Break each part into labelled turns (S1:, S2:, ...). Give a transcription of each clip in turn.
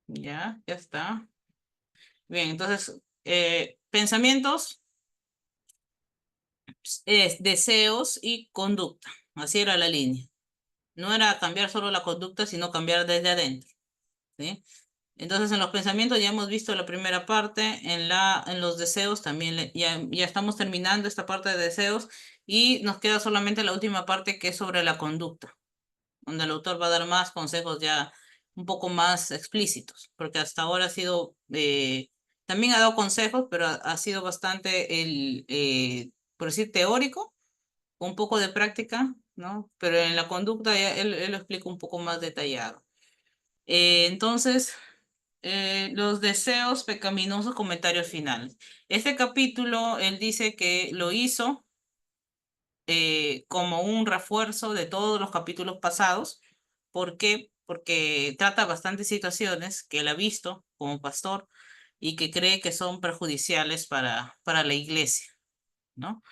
S1: Ya está. Bien, entonces, pensamientos, deseos y conducta. Así era la línea. No era cambiar solo la conducta, sino cambiar desde adentro, ¿sí? Entonces, en los pensamientos ya hemos visto la primera parte, en los deseos también ya estamos terminando esta parte de deseos y nos queda solamente la última parte que es sobre la conducta, donde el autor va a dar más consejos ya un poco más explícitos, porque hasta ahora ha sido, también ha dado consejos, pero ha sido bastante por decir, teórico, con un poco de práctica, ¿no? Pero en la conducta ya él lo explica un poco más detallado. Entonces, los deseos pecaminosos, comentarios finales. Este capítulo, él dice que lo hizo como un refuerzo de todos los capítulos pasados. ¿Por qué? Porque trata bastantes situaciones que él ha visto como pastor y que cree que son perjudiciales para la iglesia, ¿no?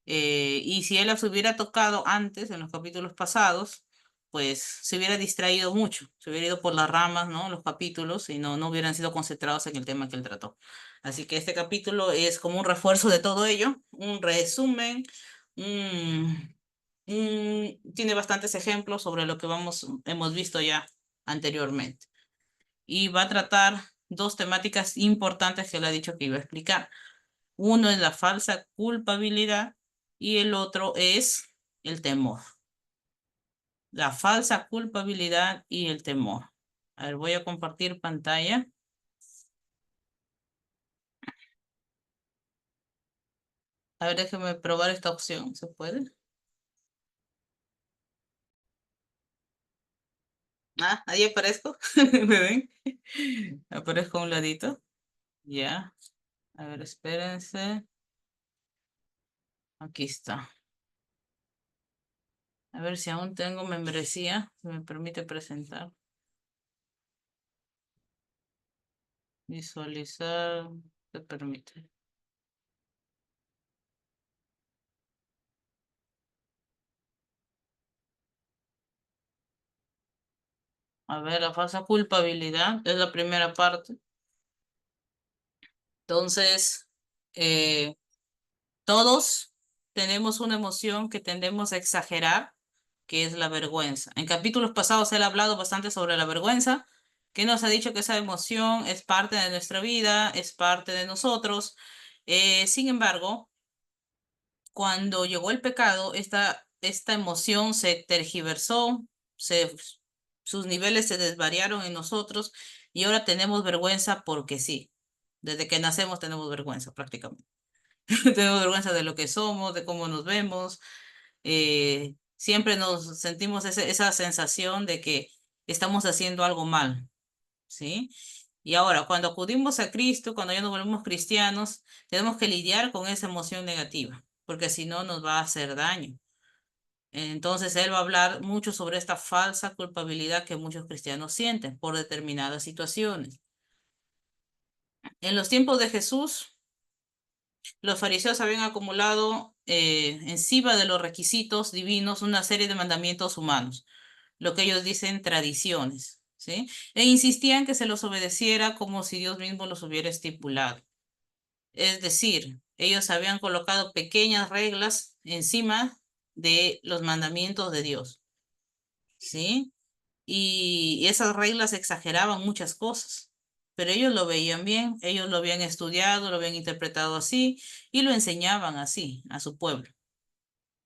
S1: Y si él las hubiera tocado antes, en los capítulos pasados, pues se hubiera distraído mucho, se hubiera ido por las ramas, ¿no? Los capítulos y no hubieran sido concentrados en el tema que él trató. Así que este capítulo es como un refuerzo de todo ello, un resumen, tiene bastantes ejemplos sobre lo que hemos visto ya anteriormente. Y va a tratar dos temáticas importantes que él ha dicho que iba a explicar. Uno es la falsa culpabilidad y el otro es el temor. La falsa culpabilidad y el temor. A ver, voy a compartir pantalla. A ver, déjeme probar esta opción. ¿Se puede? Ah, ahí aparezco. ¿Me ven? Aparezco a un ladito. Ya. A ver, espérense. Aquí está. A ver si aún tengo membresía. Si me permite presentar. Visualizar. Se permite. A ver, la falsa culpabilidad es la primera parte. Entonces, eh, todos tenemos una emoción que tendemos a exagerar, que es la vergüenza. En capítulos pasados él ha hablado bastante sobre la vergüenza, que nos ha dicho que esa emoción es parte de nuestra vida, es parte de nosotros. Sin embargo, cuando llegó el pecado, esta emoción se tergiversó, se, sus niveles se desvariaron en nosotros y ahora tenemos vergüenza porque sí. Desde que nacemos tenemos vergüenza prácticamente. Tenemos vergüenza de lo que somos, de cómo nos vemos. Siempre nos sentimos esa sensación de que estamos haciendo algo mal, ¿sí? Y ahora, cuando acudimos a Cristo, cuando ya nos volvemos cristianos, tenemos que lidiar con esa emoción negativa, porque si no nos va a hacer daño. Entonces, él va a hablar mucho sobre esta falsa culpabilidad que muchos cristianos sienten por determinadas situaciones. En los tiempos de Jesús, los fariseos habían acumulado encima de los requisitos divinos una serie de mandamientos humanos, lo que ellos dicen tradiciones, ¿sí? E insistían que se los obedeciera como si Dios mismo los hubiera estipulado. Es decir, ellos habían colocado pequeñas reglas encima de los mandamientos de Dios, ¿sí? Y esas reglas exageraban muchas cosas, pero ellos lo veían bien, ellos lo habían estudiado, lo habían interpretado así y lo enseñaban así a su pueblo.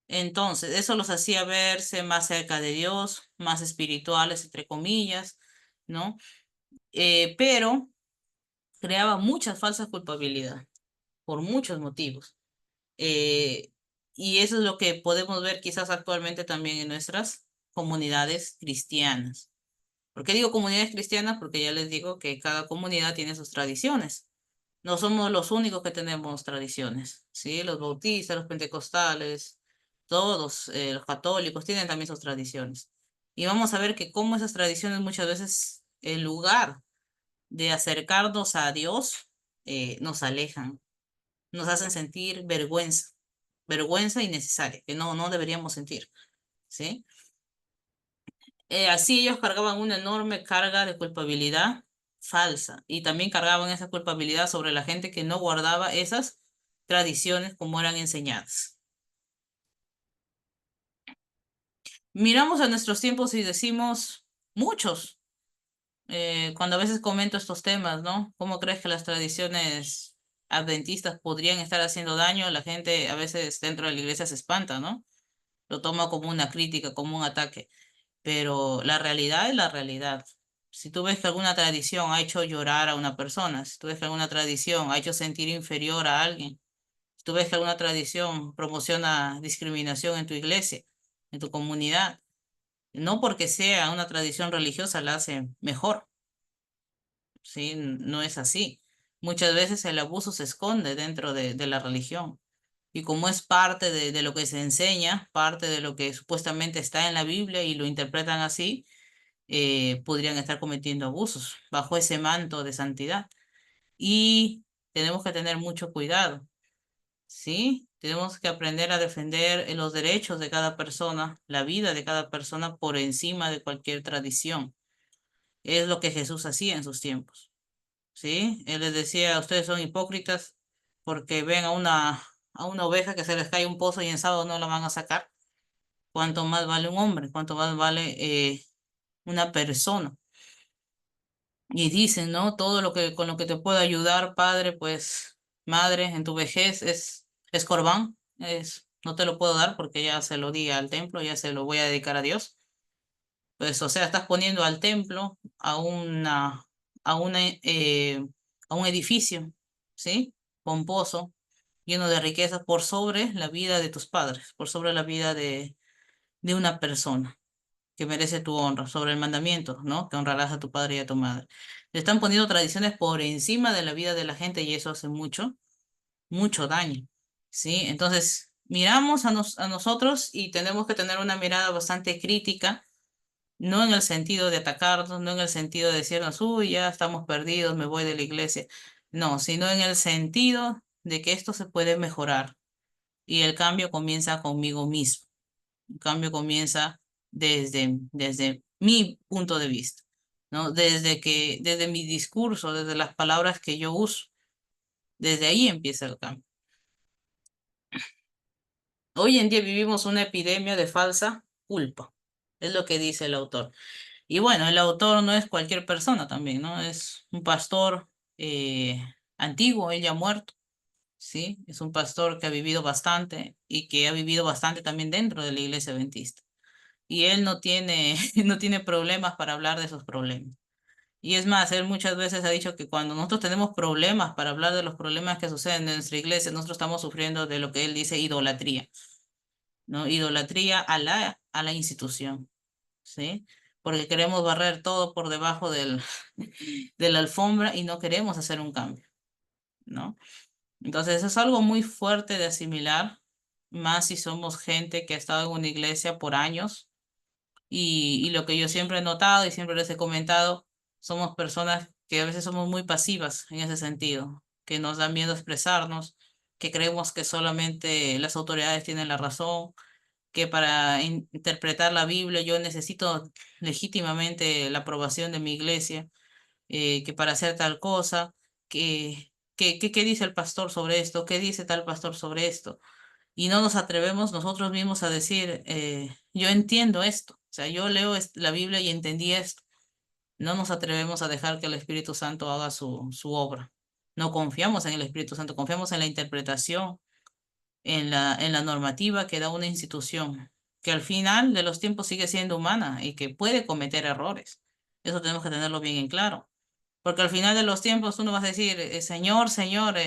S1: Entonces, eso los hacía verse más cerca de Dios, más espirituales, entre comillas, ¿no? Pero creaba muchas falsas culpabilidades por muchos motivos. Eh, y eso es lo que podemos ver quizás actualmente también en nuestras comunidades cristianas. ¿Por qué digo comunidades cristianas? Porque ya les digo que cada comunidad tiene sus tradiciones. No somos los únicos que tenemos tradiciones, ¿sí? Los bautistas, los pentecostales, todos, los católicos tienen también sus tradiciones. Y vamos a ver que cómo esas tradiciones muchas veces, en lugar de acercarnos a Dios, nos alejan, nos hacen sentir vergüenza, vergüenza innecesaria, que no deberíamos sentir, ¿sí? Así ellos cargaban una enorme carga de culpabilidad falsa y también cargaban esa culpabilidad sobre la gente que no guardaba esas tradiciones como eran enseñadas. Miramos a nuestros tiempos y decimos muchos, cuando a veces comento estos temas, ¿no? ¿Cómo crees que las tradiciones adventistas podrían estar haciendo daño? La gente a veces dentro de la iglesia se espanta, ¿no? Lo toma como una crítica, como un ataque, pero la realidad es la realidad. Si tú ves que alguna tradición ha hecho llorar a una persona, si tú ves que alguna tradición ha hecho sentir inferior a alguien, si tú ves que alguna tradición promociona discriminación en tu iglesia, en tu comunidad, no porque sea una tradición religiosa la hace mejor, ¿sí? No es así. Muchas veces el abuso se esconde dentro de la religión. Y como es parte de lo que se enseña, parte de lo que supuestamente está en la Biblia y lo interpretan así, podrían estar cometiendo abusos bajo ese manto de santidad. Y tenemos que tener mucho cuidado, ¿sí? Tenemos que aprender a defender los derechos de cada persona, la vida de cada persona por encima de cualquier tradición. Es lo que Jesús hacía en sus tiempos, ¿sí? Él les decía, ustedes son hipócritas porque ven a una oveja que se les cae un pozo y en sábado no la van a sacar. ¿Cuánto más vale un hombre? ¿Cuánto más vale una persona? Y dicen, ¿no? Todo lo que con lo que te puedo ayudar, padre, pues madre, en tu vejez es corbán, no te lo puedo dar porque ya se lo di al templo, ya se lo voy a dedicar a Dios. Pues, o sea, estás poniendo al templo a una, a un edificio, ¿sí? Pomposo, lleno de riquezas por sobre la vida de tus padres, por sobre la vida de una persona que merece tu honra, sobre el mandamiento, ¿no? Que honrarás a tu padre y a tu madre. Le están poniendo tradiciones por encima de la vida de la gente y eso hace mucho, mucho daño, ¿sí? Entonces, miramos a nosotros y tenemos que tener una mirada bastante crítica, no en el sentido de atacarnos, no en el sentido de decirnos, uy, ya estamos perdidos, me voy de la iglesia, no, sino en el sentido de que esto se puede mejorar y el cambio comienza conmigo mismo. El cambio comienza desde mi punto de vista, ¿no? Desde mi discurso, desde las palabras que yo uso, desde ahí empieza el cambio. Hoy en día vivimos una epidemia de falsa culpa, es lo que dice el autor. Y bueno, el autor no es cualquier persona también, ¿no? Es un pastor antiguo, él ya muerto, ¿sí? Es un pastor que ha vivido bastante y que ha vivido bastante también dentro de la iglesia adventista. Y él no tiene, no tiene problemas para hablar de esos problemas. Y es más, él muchas veces ha dicho que cuando nosotros tenemos problemas para hablar de los problemas que suceden en nuestra iglesia, nosotros estamos sufriendo de lo que él dice idolatría, ¿no? Idolatría a la institución, ¿sí? Porque queremos barrer todo por debajo de la alfombra y no queremos hacer un cambio, ¿no? Entonces, eso es algo muy fuerte de asimilar, más si somos gente que ha estado en una iglesia por años y lo que yo siempre he notado y siempre les he comentado, somos personas que a veces somos muy pasivas en ese sentido, que nos da miedo expresarnos, que creemos que solamente las autoridades tienen la razón, que para interpretar la Biblia yo necesito legítimamente la aprobación de mi iglesia, que para hacer tal cosa, ¿qué dice el pastor sobre esto? ¿Qué dice tal pastor sobre esto? Y no nos atrevemos nosotros mismos a decir, yo entiendo esto, o sea, yo leo la Biblia y entendí esto. No nos atrevemos a dejar que el Espíritu Santo haga su obra. No confiamos en el Espíritu Santo, confiamos en la interpretación, en la normativa que da una institución, que al final de los tiempos sigue siendo humana y que puede cometer errores. Eso tenemos que tenerlo bien en claro. Porque al final de los tiempos tú no vas a decir, Señor, Señor,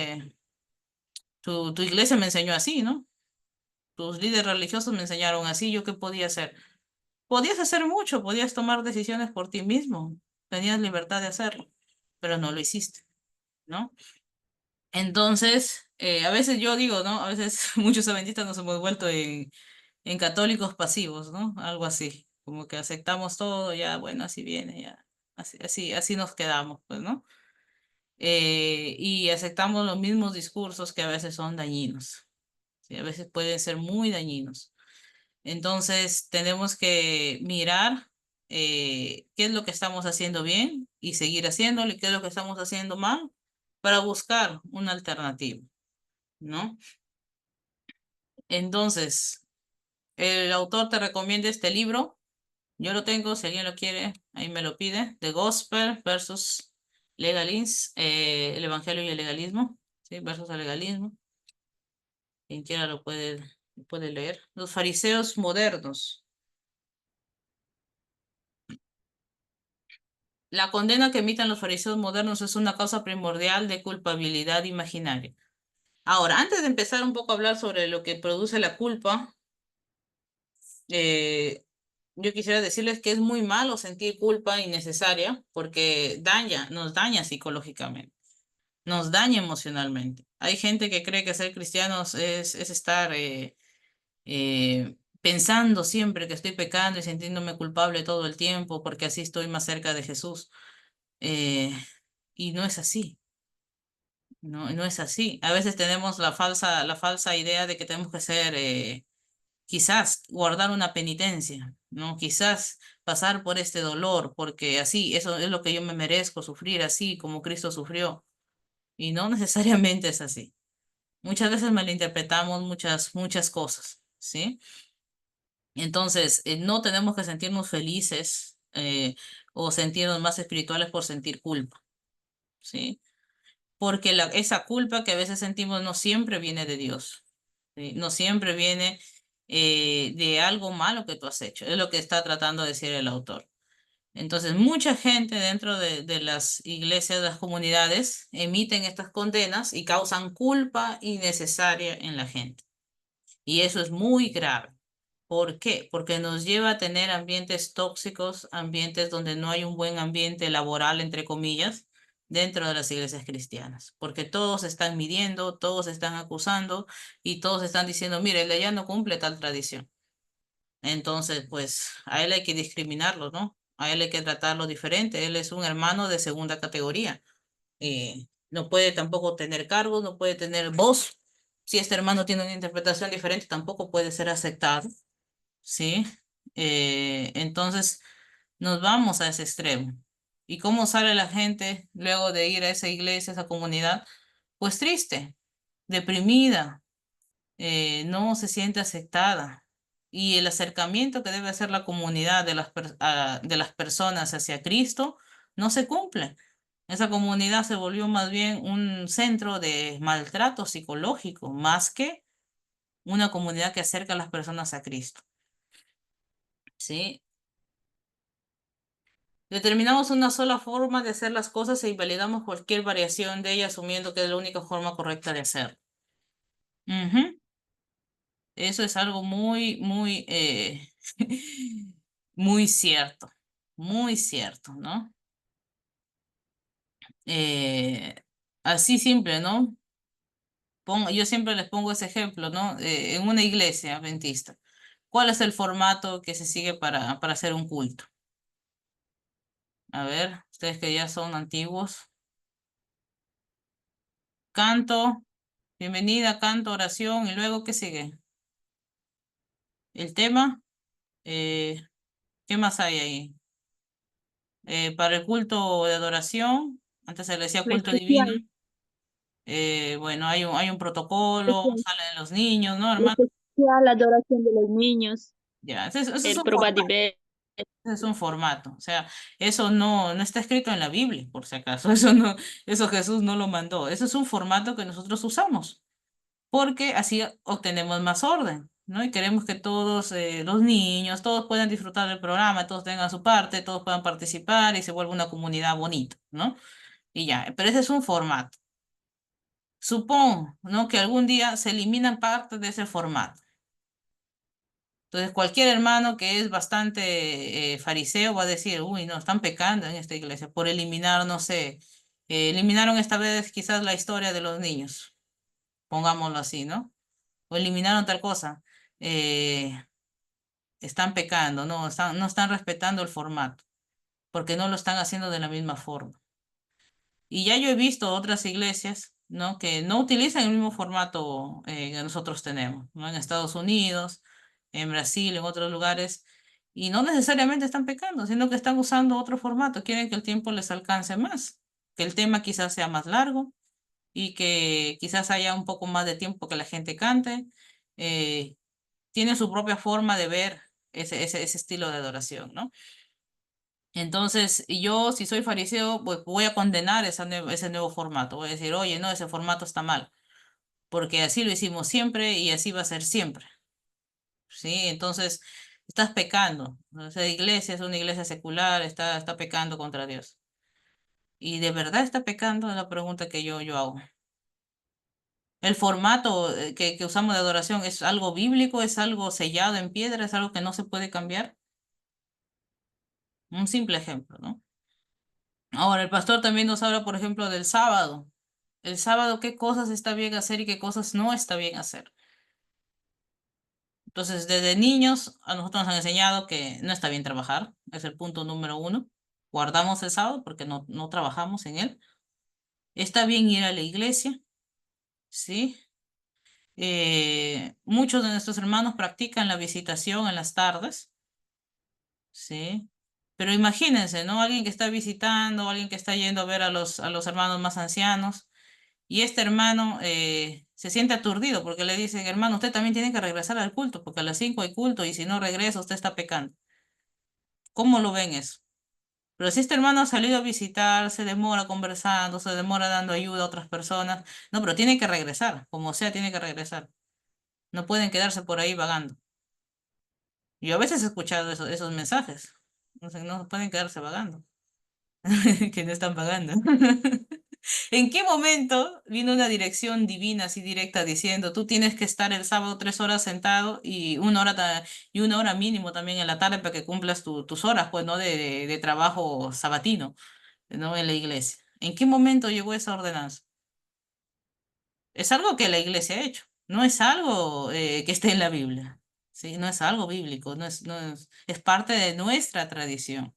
S1: tu iglesia me enseñó así, ¿no? Tus líderes religiosos me enseñaron así, ¿yo qué podía hacer? Podías hacer mucho, podías tomar decisiones por ti mismo, tenías libertad de hacerlo, pero no lo hiciste, ¿no? Entonces, a veces yo digo, ¿no? A veces muchos adventistas nos hemos vuelto en católicos pasivos, ¿no? Algo así, como que aceptamos todo, ya, bueno, así viene, ya, así nos quedamos, pues, ¿no? Y aceptamos los mismos discursos que a veces son dañinos, ¿sí? A veces pueden ser muy dañinos. Entonces, tenemos que mirar. qué es lo que estamos haciendo bien y seguir haciéndolo y qué es lo que estamos haciendo mal para buscar una alternativa, ¿no? Entonces, el autor te recomienda este libro. Yo lo tengo, si alguien lo quiere, ahí me lo pide. The Gospel versus Legalism, el Evangelio y el legalismo, ¿sí? Versus el legalismo. Quien quiera lo puede leer. Los fariseos modernos. La condena que emiten los fariseos modernos es una causa primordial de culpabilidad imaginaria. Ahora, antes de empezar un poco a hablar sobre lo que produce la culpa, eh, yo quisiera decirles que es muy malo sentir culpa innecesaria porque nos daña psicológicamente, nos daña emocionalmente. Hay gente que cree que ser cristianos es estar pensando siempre que estoy pecando y sintiéndome culpable todo el tiempo porque así estoy más cerca de Jesús. Eh, y no es así. No, no es así. A veces tenemos la falsa idea de que tenemos que ser, quizás guardar una penitencia, ¿no? Quizás pasar por este dolor, porque así, eso es lo que yo me merezco, sufrir así como Cristo sufrió. Y no necesariamente es así. Muchas veces malinterpretamos muchas cosas, ¿sí? Entonces, no tenemos que sentirnos felices o sentirnos más espirituales por sentir culpa, ¿sí? Porque esa culpa que a veces sentimos no siempre viene de Dios, ¿sí? No siempre viene de algo malo que tú has hecho, es lo que está tratando de decir el autor. Entonces, mucha gente dentro de las iglesias, de las comunidades, emiten estas condenas y causan culpa innecesaria en la gente. Y eso es muy grave. ¿Por qué? Porque nos lleva a tener ambientes tóxicos, ambientes donde no hay un buen ambiente laboral, entre comillas, dentro de las iglesias cristianas. Porque todos están midiendo, todos están acusando y todos están diciendo, mire, él ya no cumple tal tradición. Entonces, pues a él hay que discriminarlo, ¿no? A él hay que tratarlo diferente. Él es un hermano de segunda categoría. No puede tampoco tener cargos, no puede tener voz. Si este hermano tiene una interpretación diferente, tampoco puede ser aceptado. ¿Sí? Entonces nos vamos a ese extremo. ¿Y cómo sale la gente luego de ir a esa iglesia, a esa comunidad? Pues triste, deprimida, no se siente aceptada. Y el acercamiento que debe hacer la comunidad de las personas hacia Cristo no se cumple. Esa comunidad se volvió más bien un centro de maltrato psicológico, más que una comunidad que acerca a las personas a Cristo. ¿Sí? Determinamos una sola forma de hacer las cosas e invalidamos cualquier variación de ella asumiendo que es la única forma correcta de hacerlo. Ujú. Eso es algo muy cierto, ¿no? Eh, Así simple, ¿no? Yo siempre les pongo ese ejemplo, ¿no? En una iglesia adventista, ¿cuál es el formato que se sigue para hacer un culto? A ver, ustedes que ya son antiguos. Canto, bienvenida, canto, oración, y luego, ¿qué sigue? El tema, eh, ¿qué más hay ahí? Para el culto de adoración, antes se le decía
S2: Lo
S1: culto divino,
S2: especial,
S1: bueno, hay un protocolo,
S2: especial,
S1: salen los niños, ¿no,
S2: lo
S1: hermano?
S2: especial, la adoración de los niños,
S1: Ya, ese es
S2: el
S1: un formato,
S2: probativé.
S1: ese es un formato, o sea, eso no está escrito en la Biblia, por si acaso, eso Jesús no lo mandó, eso es un formato que nosotros usamos, porque así obtenemos más orden, ¿no? Y queremos que todos los niños, todos puedan disfrutar del programa, todos tengan su parte, todos puedan participar y se vuelva una comunidad bonita, ¿no? Y ya, pero ese es un formato. Supongo, ¿no? Que algún día se eliminan partes de ese formato. Entonces, cualquier hermano que es bastante fariseo va a decir, uy, no, están pecando en esta iglesia por eliminar, no sé, eliminaron esta vez quizás la historia de los niños, pongámoslo así, ¿no? O eliminaron tal cosa. Eh, Están pecando, no están respetando el formato, porque no lo están haciendo de la misma forma. Y ya yo he visto otras iglesias, ¿no? Que no utilizan el mismo formato que nosotros tenemos, ¿no? En Estados Unidos, en Brasil, en otros lugares. y no necesariamente están pecando, sino que están usando otro formato, quieren que el tiempo les alcance más, que el tema quizás sea más largo y que quizás haya un poco más de tiempo que la gente cante. eh, Tiene su propia forma de ver ese estilo de adoración, ¿no? Entonces, yo, si soy fariseo, pues voy a condenar ese nuevo formato. Voy a decir, oye, no, ese formato está mal, porque así lo hicimos siempre y así va a ser siempre, ¿sí? Entonces, estás pecando. Esa iglesia es una iglesia secular, está pecando contra Dios. ¿Y de verdad está pecando? Es la pregunta que yo hago. ¿El formato que usamos de adoración es algo bíblico, es algo sellado en piedra, es algo que no se puede cambiar? Un simple ejemplo, ¿no? Ahora, el pastor también nos habla, por ejemplo, del sábado. El sábado, qué cosas está bien hacer y qué cosas no está bien hacer. Entonces, desde niños a nosotros nos han enseñado que no está bien trabajar, es el punto número uno. Guardamos el sábado porque no trabajamos en él. Está bien ir a la iglesia, ¿sí? Muchos de nuestros hermanos practican la visitación en las tardes, ¿sí? Pero imagínense, ¿no? Alguien que está visitando, alguien que está yendo a ver a los hermanos más ancianos. Y este hermano se siente aturdido porque le dicen, hermano, usted también tiene que regresar al culto, porque a las 5 hay culto y si no regresa, usted está pecando. ¿Cómo lo ven eso? Pero si este hermano ha salido a visitar, se demora conversando, se demora dando ayuda a otras personas, no, pero tiene que regresar, como sea, tiene que regresar. No pueden quedarse por ahí vagando. Yo a veces he escuchado esos mensajes. No sé, no pueden quedarse vagando, que no están pagando. ¿En qué momento vino una dirección divina así directa diciendo tú tienes que estar el sábado 3 horas sentado y y una hora mínimo también en la tarde para que cumplas tus horas, pues, ¿no? De trabajo sabatino, ¿no? En la iglesia. ¿En qué momento llegó esa ordenanza? Es algo que la iglesia ha hecho, no es algo que esté en la Biblia, ¿sí? No es algo bíblico, es parte de nuestra tradición.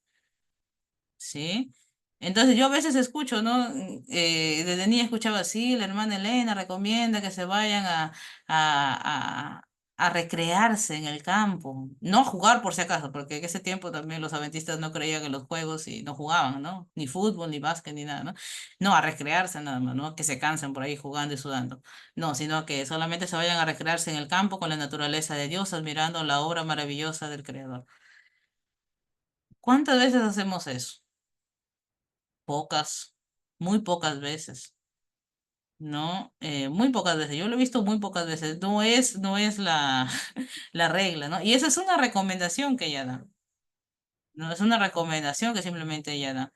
S1: ¿Sí? Entonces yo a veces escucho, ¿no? Desde niña escuchaba así, la hermana Elena recomienda que se vayan a, a recrearse en el campo, no a jugar por si acaso, porque en ese tiempo también los adventistas no creían en los juegos y no jugaban, ¿no? Ni fútbol, ni básquet, ni nada, ¿no? No, a recrearse nada más, ¿no? Que se cansen por ahí jugando y sudando. No, sino que solamente se vayan a recrearse en el campo con la naturaleza de Dios, admirando la obra maravillosa del Creador. ¿Cuántas veces hacemos eso? Pocas, muy pocas veces, ¿no? Muy pocas veces. Yo lo he visto muy pocas veces. No es la regla, ¿no? Y esa es una recomendación que ella da. No es una recomendación que simplemente ella da.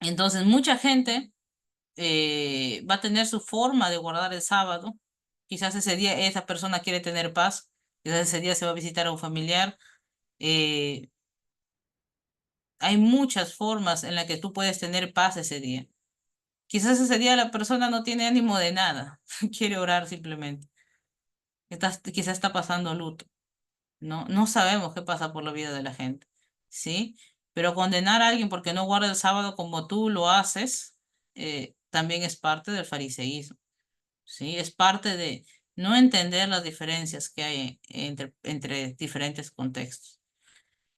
S1: Entonces, mucha gente va a tener su forma de guardar el sábado. Quizás ese día esa persona quiere tener paz. Quizás ese día se va a visitar a un familiar. eh, Hay muchas formas en las que tú puedes tener paz ese día. Quizás ese día la persona no tiene ánimo de nada, quiere orar simplemente. Quizás está pasando luto, ¿no? No sabemos qué pasa por la vida de la gente, ¿sí? Pero condenar a alguien porque no guarda el sábado como tú lo haces, también es parte del fariseísmo, ¿sí? Es parte de no entender las diferencias que hay entre diferentes contextos.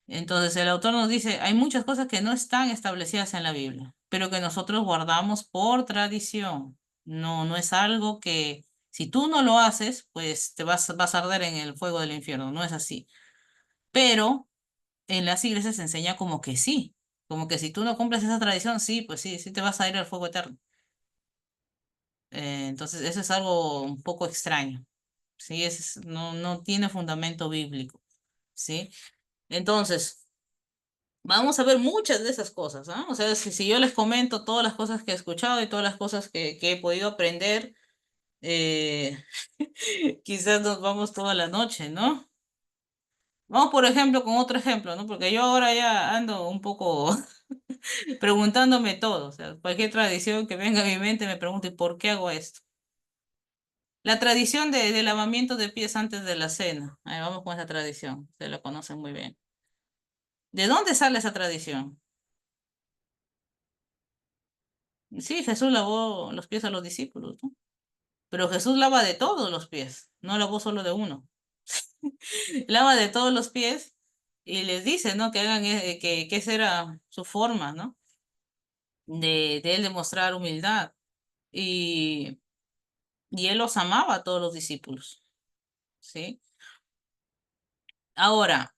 S1: Entonces el autor nos dice, hay muchas cosas que no están establecidas en la Biblia, pero que nosotros guardamos por tradición. No es algo que si tú no lo haces, pues vas a arder en el fuego del infierno. No es así. Pero en las iglesias se enseña como que sí, como que si tú no cumples esa tradición, sí, pues sí, sí te vas a ir al fuego eterno. Entonces eso es algo un poco extraño, ¿sí? No tiene fundamento bíblico, ¿sí? Entonces... Vamos a ver muchas de esas cosas, ¿ah? O sea, si yo les comento todas las cosas que he escuchado y todas las cosas que he podido aprender, eh, quizás nos vamos toda la noche, ¿no? Vamos, por ejemplo, con otro ejemplo, ¿no? Porque yo ahora ya ando un poco preguntándome todo. O sea, cualquier tradición que venga a mi mente me pregunto, ¿y por qué hago esto? La tradición de lavamiento de pies antes de la cena. Ahí vamos con esa tradición. Se la conocen muy bien. ¿De dónde sale esa tradición? Sí, Jesús lavó los pies a los discípulos, ¿no? Pero Jesús lava de todos los pies, no lavó solo de uno. Lava de todos los pies y les dice, ¿no? Que hagan, que esa era su forma, ¿no? De él demostrar humildad. Y, y él los amaba a todos los discípulos, ¿sí? Ahora,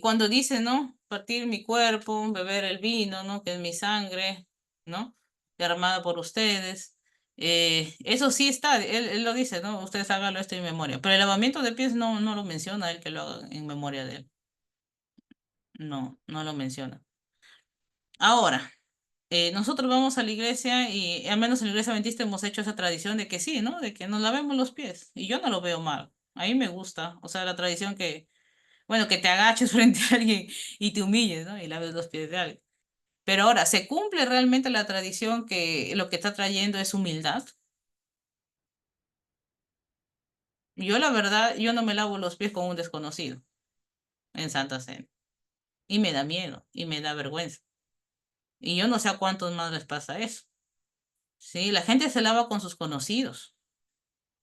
S1: cuando dice, ¿no? Partir mi cuerpo, beber el vino, ¿no? Que es mi sangre, ¿no? Derramada por ustedes. Eso sí está, él lo dice, ¿no? Ustedes háganlo esto en memoria. Pero el lavamiento de pies no lo menciona él que lo haga en memoria de él. No lo menciona. Ahora, nosotros vamos a la iglesia y al menos en la iglesia adventista hemos hecho esa tradición de que sí, ¿no? De que nos lavemos los pies. Y yo no lo veo mal. A mí me gusta. O sea, la tradición que, bueno, que te agaches frente a alguien y te humilles, ¿no? Y laves los pies de alguien. Pero ahora, ¿se cumple realmente la tradición que lo que está trayendo es humildad? Yo, la verdad, yo no me lavo los pies con un desconocido en Santa Cena. Y me da miedo y me da vergüenza. Y yo no sé a cuántos más les pasa eso. Sí, la gente se lava con sus conocidos.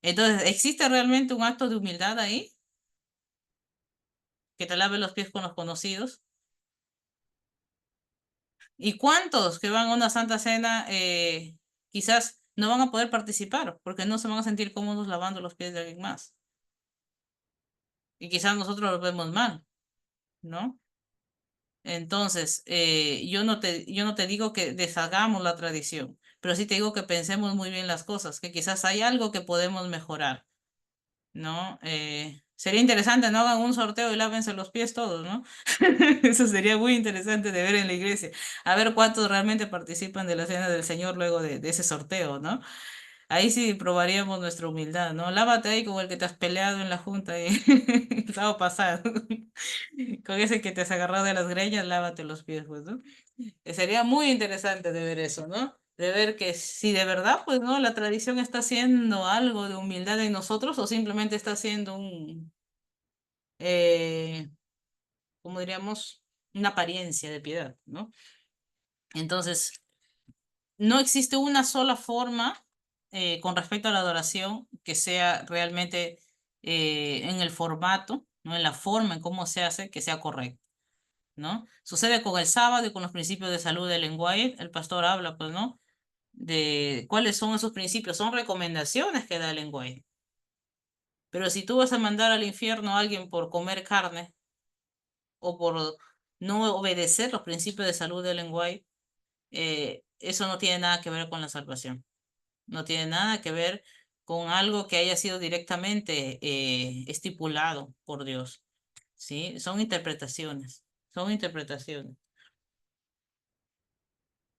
S1: Entonces, ¿existe realmente un acto de humildad ahí? Que te laves los pies con los conocidos. ¿Y cuántos que van a una Santa Cena quizás no van a poder participar porque no se van a sentir cómodos lavando los pies de alguien más? Y quizás nosotros los vemos mal, ¿no? Entonces, yo no te digo que deshagamos la tradición, pero sí te digo que pensemos muy bien las cosas, que quizás hay algo que podemos mejorar. ¿No? Sería interesante, no hagan un sorteo y lávense los pies todos, ¿no? Eso sería muy interesante de ver en la iglesia. A ver cuántos realmente participan de la cena del Señor luego de ese sorteo, ¿no? Ahí sí probaríamos nuestra humildad, ¿no? Lávate ahí como el que te has peleado en la junta el sábado pasado. Con ese que te has agarrado de las greñas, lávate los pies, pues, ¿no? Sería muy interesante de ver eso, ¿no? De ver que si de verdad, pues, ¿no? La tradición está haciendo algo de humildad en nosotros o simplemente está haciendo eh, ¿cómo diríamos? Una apariencia de piedad, ¿no? Entonces, no existe una sola forma con respecto a la adoración que sea realmente en el formato, ¿no? En la forma en cómo se hace, que sea correcta. ¿No? Sucede con el sábado y con los principios de salud del lenguaje. El pastor habla, pues, ¿no? De cuáles son esos principios. Son recomendaciones que da el lenguaje. Pero si tú vas a mandar al infierno a alguien por comer carne o por no obedecer los principios de salud del lenguaje, eso no tiene nada que ver con la salvación. No tiene nada que ver con algo que haya sido directamente estipulado por Dios. ¿Sí? Son interpretaciones. Son interpretaciones.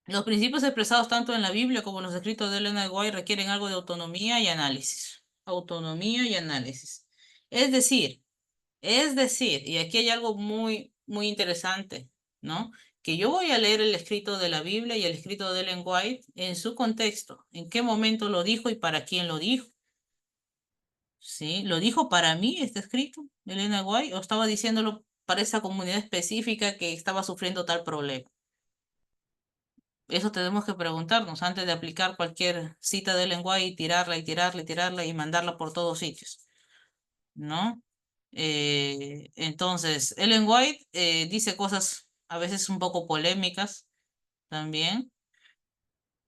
S1: Los principios expresados tanto en la Biblia como en los escritos de Elena de White requieren algo de autonomía y análisis. Autonomía y análisis. Es decir, y aquí hay algo muy, muy interesante, ¿no? Que yo voy a leer el escrito de la Biblia y el escrito de Ellen White en su contexto, en qué momento lo dijo y para quién lo dijo. ¿Sí? ¿Lo dijo para mí este escrito de Elena White o estaba diciéndolo para esa comunidad específica que estaba sufriendo tal problema? Eso tenemos que preguntarnos antes de aplicar cualquier cita de lenguaje y tirarla y tirarla y tirarla y mandarla por todos sitios, ¿no? Entonces, Ellen White dice cosas a veces un poco polémicas también.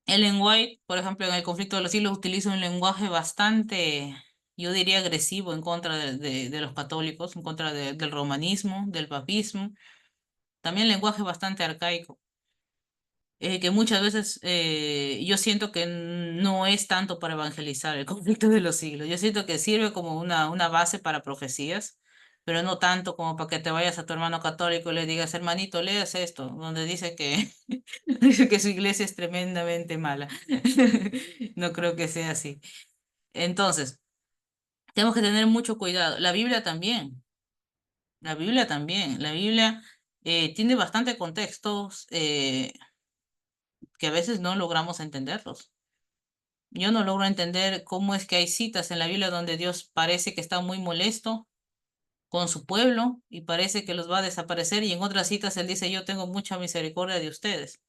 S1: Ellen White, por ejemplo, en el conflicto de los siglos utiliza un lenguaje bastante, yo diría, agresivo en contra de los católicos, en contra del romanismo, del papismo. También lenguaje bastante arcaico. Que muchas veces yo siento que no es tanto para evangelizar el conflicto de los siglos. Yo siento que sirve como una base para profecías, pero no tanto como para que te vayas a tu hermano católico y le digas, hermanito, leas esto, donde dice que, dice que su iglesia es tremendamente mala. No creo que sea así. Entonces, tenemos que tener mucho cuidado. La Biblia también, la Biblia también, la Biblia tiene bastante contextos que a veces no logramos entenderlos. Yo no logro entender cómo es que hay citas en la Biblia donde Dios parece que está muy molesto con su pueblo y parece que los va a desaparecer y en otras citas Él dice, yo tengo mucha misericordia de ustedes,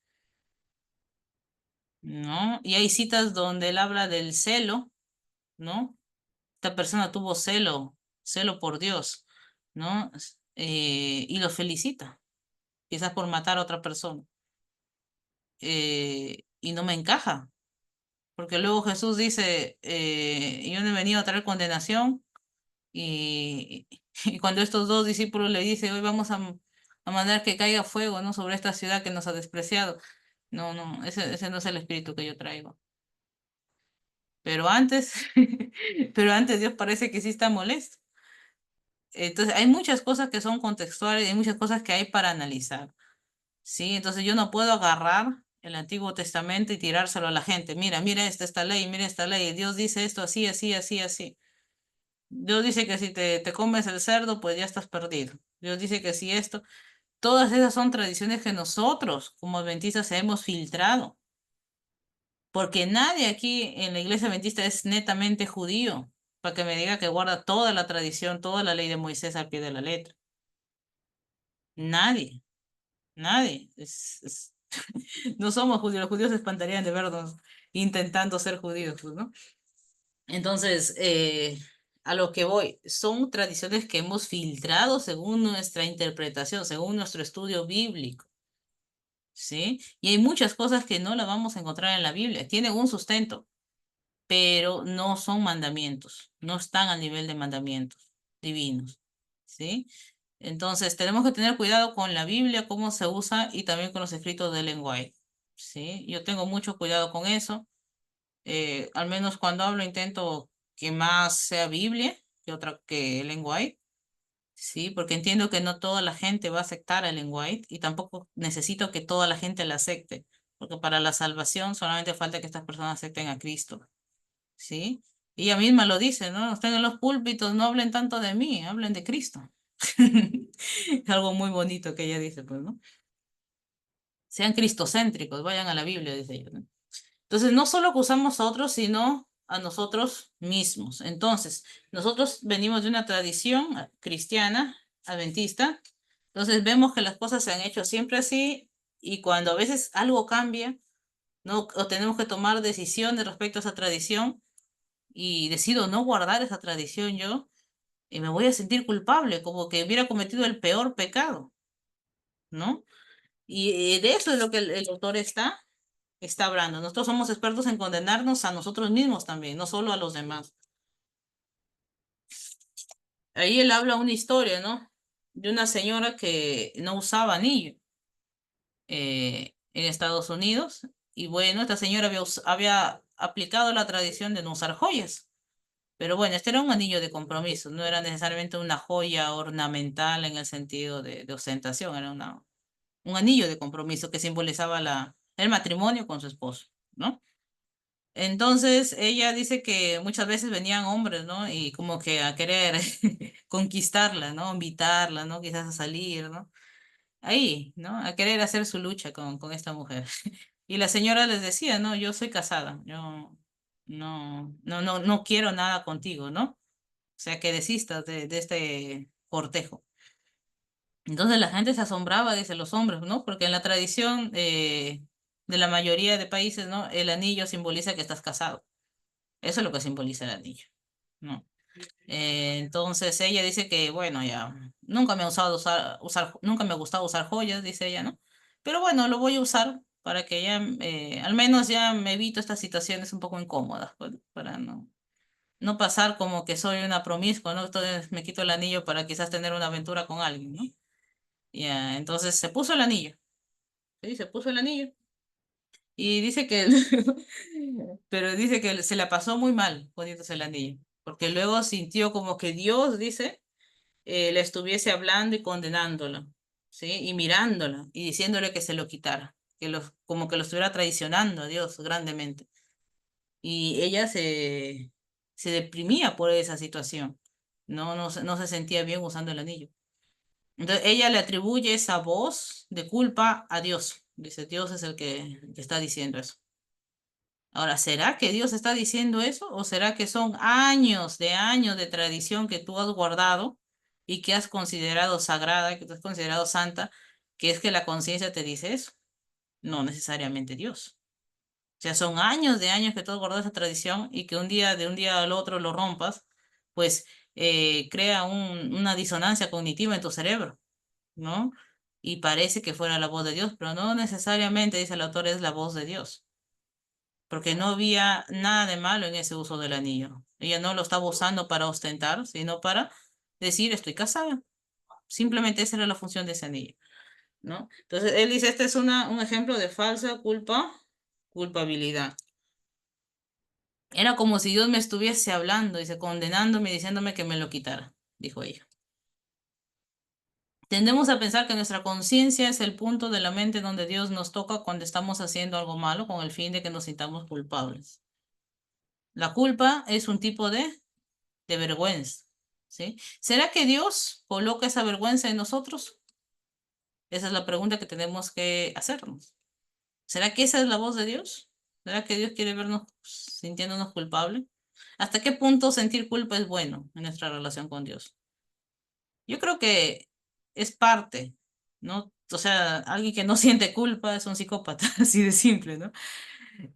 S1: ¿no? Y hay citas donde Él habla del celo, ¿no? Esta persona tuvo celo, celo por Dios, ¿no? y los felicita, quizás por matar a otra persona. Y no me encaja, porque luego Jesús dice, yo no he venido a traer condenación, y, y cuando estos dos discípulos le dicen, hoy vamos a mandar que caiga fuego, ¿no? Sobre esta ciudad que nos ha despreciado. No, no, ese no es el espíritu que yo traigo. Pero antes, pero antes Dios parece que sí está molesto. Entonces, hay muchas cosas que son contextuales, hay muchas cosas que hay para analizar, ¿sí? Entonces, yo no puedo agarrar el Antiguo Testamento y tirárselo a la gente. Mira, mira esta ley, mira esta ley. Dios dice esto así, así, así, así. Dios dice que si te comes el cerdo, pues ya estás perdido. Dios dice que si esto, todas esas son tradiciones que nosotros como adventistas hemos filtrado, porque nadie aquí en la iglesia adventista es netamente judío, para que me diga que guarda toda la tradición, toda la ley de Moisés al pie de la letra. Nadie, nadie. No somos judíos, los judíos se espantarían de vernos intentando ser judíos, pues, ¿no? Entonces, a lo que voy, son tradiciones que hemos filtrado según nuestra interpretación, según nuestro estudio bíblico, ¿sí? Y hay muchas cosas que no las vamos a encontrar en la Biblia, tienen un sustento, pero no son mandamientos, no están al nivel de mandamientos divinos, ¿sí? Entonces, tenemos que tener cuidado con la Biblia, cómo se usa y también con los escritos de Ellen White, ¿sí? Yo tengo mucho cuidado con eso. Al menos cuando hablo intento que más sea Biblia que otra que Ellen White, sí, porque entiendo que no toda la gente va a aceptar a Ellen White y tampoco necesito que toda la gente la acepte, porque para la salvación solamente falta que estas personas acepten a Cristo, sí. Y ella misma lo dice, ¿no? Estén en los púlpitos, no hablen tanto de mí, hablen de Cristo. Es algo muy bonito que ella dice, pues, ¿no? Sean cristocéntricos, vayan a la Biblia, dice ella, ¿no? Entonces, no solo acusamos a otros, sino a nosotros mismos. Entonces, nosotros venimos de una tradición cristiana, adventista. Entonces, vemos que las cosas se han hecho siempre así y cuando a veces algo cambia, ¿no? O tenemos que tomar decisiones respecto a esa tradición y decido no guardar esa tradición yo, y me voy a sentir culpable, como que hubiera cometido el peor pecado, ¿no? Y de eso es lo que el autor está hablando. Nosotros somos expertos en condenarnos a nosotros mismos también, no solo a los demás. Ahí él habla una historia, ¿no? De una señora que no usaba anillo en Estados Unidos. Y bueno, esta señora había aplicado la tradición de no usar joyas. Pero bueno, este era un anillo de compromiso, no era necesariamente una joya ornamental en el sentido de ostentación, era un anillo de compromiso que simbolizaba el matrimonio con su esposo, ¿no? Entonces ella dice que muchas veces venían hombres, ¿no? Y como que a querer conquistarla, ¿no? Invitarla, ¿no? Quizás a salir, ¿no? Ahí, ¿no? A querer hacer su lucha con esta mujer. Y la señora les decía, no, yo soy casada, yo no quiero nada contigo, ¿no? O sea, que desistas de este cortejo. Entonces la gente se asombraba, dice los hombres, ¿no? Porque en la tradición de la mayoría de países, ¿no? El anillo simboliza que estás casado. Eso es lo que simboliza el anillo, ¿no? Entonces ella dice que, bueno, ya, nunca me ha nunca me ha gustado usar joyas, dice ella, ¿no? Pero bueno, lo voy a usar para que ya, al menos ya me evito estas situaciones un poco incómodas, pues, para no pasar como que soy una promiscua, ¿no? Entonces me quito el anillo para quizás tener una aventura con alguien, ¿no? Ya, entonces se puso el anillo, ¿sí? Se puso el anillo. Y dice que, pero dice que se la pasó muy mal poniéndose el anillo, porque luego sintió como que Dios, dice, le estuviese hablando y condenándola, ¿sí? Y mirándola y diciéndole que se lo quitara, como que lo estuviera traicionando a Dios grandemente. Y ella se deprimía por esa situación, no se sentía bien usando el anillo. Entonces ella le atribuye esa voz de culpa a Dios. Dice, Dios es el que está diciendo eso. Ahora, ¿será que Dios está diciendo eso o será que son años de tradición que tú has guardado y que has considerado sagrada, que tú has considerado santa, que es que la conciencia te dice eso? No necesariamente Dios. O sea, son años de años que tú has guardado esa tradición y que de un día al otro lo rompas, pues crea una disonancia cognitiva en tu cerebro, ¿no? Y parece que fuera la voz de Dios, pero no necesariamente, dice el autor, es la voz de Dios, porque no había nada de malo en ese uso del anillo. Ella no lo estaba usando para ostentar, sino para decir, estoy casada. Simplemente esa era la función de ese anillo, ¿no? Entonces, él dice, este es un ejemplo de falsa culpabilidad. Era como si Dios me estuviese hablando, dice, condenándome y diciéndome que me lo quitara, dijo ella. Tendemos a pensar que nuestra conciencia es el punto de la mente donde Dios nos toca cuando estamos haciendo algo malo con el fin de que nos sintamos culpables. La culpa es un tipo de vergüenza, ¿sí? ¿Será que Dios coloca esa vergüenza en nosotros? Esa es la pregunta que tenemos que hacernos. ¿Será que esa es la voz de Dios? ¿Será que Dios quiere vernos sintiéndonos culpables? ¿Hasta qué punto sentir culpa es bueno en nuestra relación con Dios? Yo creo que es parte, ¿no? O sea, alguien que no siente culpa es un psicópata, así de simple, ¿no?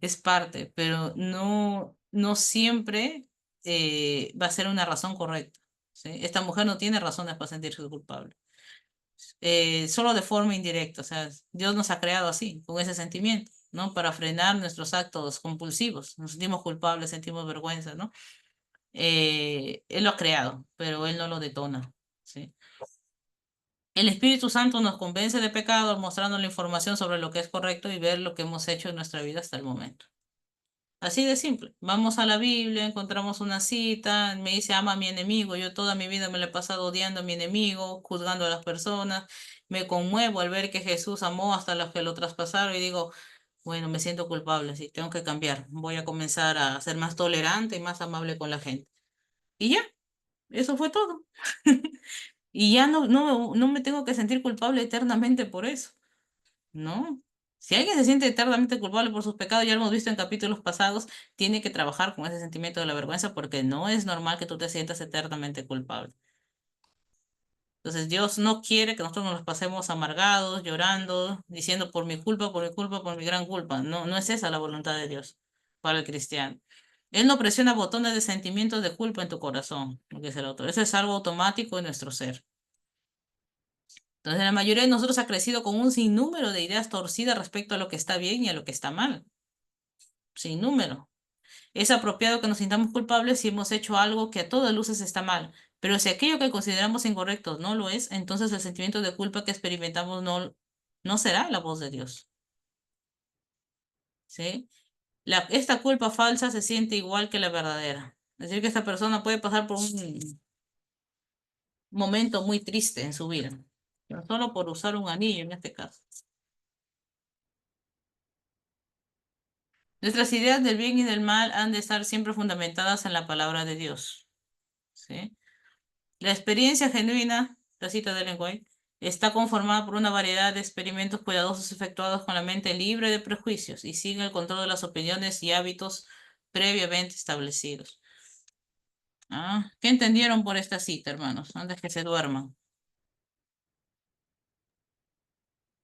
S1: Es parte, pero no siempre va a ser una razón correcta, ¿sí? Esta mujer no tiene razones para sentirse culpable, solo de forma indirecta, o sea, Dios nos ha creado así, con ese sentimiento, ¿no? Para frenar nuestros actos compulsivos, nos sentimos culpables, sentimos vergüenza, ¿no? Él lo ha creado, pero Él no lo detona, ¿sí? El Espíritu Santo nos convence de pecado mostrando la información sobre lo que es correcto y ver lo que hemos hecho en nuestra vida hasta el momento. Así de simple. Vamos a la Biblia, encontramos una cita, me dice ama a mi enemigo. Yo toda mi vida me la he pasado odiando a mi enemigo, juzgando a las personas. Me conmuevo al ver que Jesús amó hasta los que lo traspasaron y digo, bueno, me siento culpable, sí, tengo que cambiar. Voy a comenzar a ser más tolerante y más amable con la gente. Y ya, eso fue todo. Y ya no me tengo que sentir culpable eternamente por eso. No. Si alguien se siente eternamente culpable por sus pecados, ya lo hemos visto en capítulos pasados, tiene que trabajar con ese sentimiento de la vergüenza porque no es normal que tú te sientas eternamente culpable. Entonces Dios no quiere que nosotros nos los pasemos amargados, llorando, diciendo por mi culpa, por mi culpa, por mi gran culpa. No, no es esa la voluntad de Dios para el cristiano. Él no presiona botones de sentimientos de culpa en tu corazón, lo que es el autor. Eso es algo automático en nuestro ser. Entonces, la mayoría de nosotros ha crecido con un sinnúmero de ideas torcidas respecto a lo que está bien y a lo que está mal. Sin número. Es apropiado que nos sintamos culpables si hemos hecho algo que a todas luces está mal, pero si aquello que consideramos incorrecto no lo es, entonces el sentimiento de culpa que experimentamos no será la voz de Dios, ¿sí? Esta culpa falsa se siente igual que la verdadera. Es decir, que esta persona puede pasar por un momento muy triste en su vida, pero solo por usar un anillo en este caso. Nuestras ideas del bien y del mal han de estar siempre fundamentadas en la palabra de Dios, ¿sí? La experiencia genuina, la cita de Ellen White, está conformada por una variedad de experimentos cuidadosos efectuados con la mente libre de prejuicios y sin el control de las opiniones y hábitos previamente establecidos. ¿Qué entendieron por esta cita, hermanos? Antes que se duerman.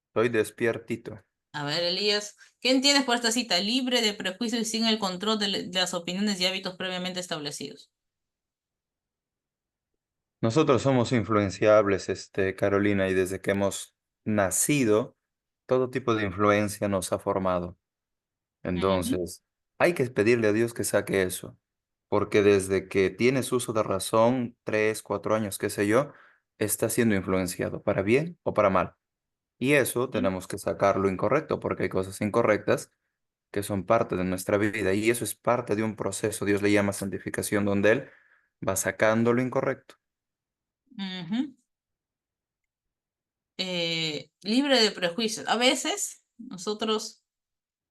S3: Estoy despiertito.
S1: A ver, Elías, ¿qué entiendes por esta cita? Libre de prejuicios y sin el control de las opiniones y hábitos previamente establecidos.
S3: Nosotros somos influenciables, Carolina, y desde que hemos nacido, todo tipo de influencia nos ha formado.
S1: Ujú,
S3: Entonces, hay que pedirle a Dios que saque eso, porque desde que tienes uso de razón, 3, 4 años, qué sé yo, estás siendo influenciado, para bien o para mal. Y eso
S1: ujú,
S3: tenemos que sacar lo incorrecto, porque hay cosas incorrectas que son parte de nuestra vida, y eso es parte de un proceso, Dios le llama santificación, donde Él va sacando lo incorrecto.
S1: ujú. Libre de prejuicios. A veces nosotros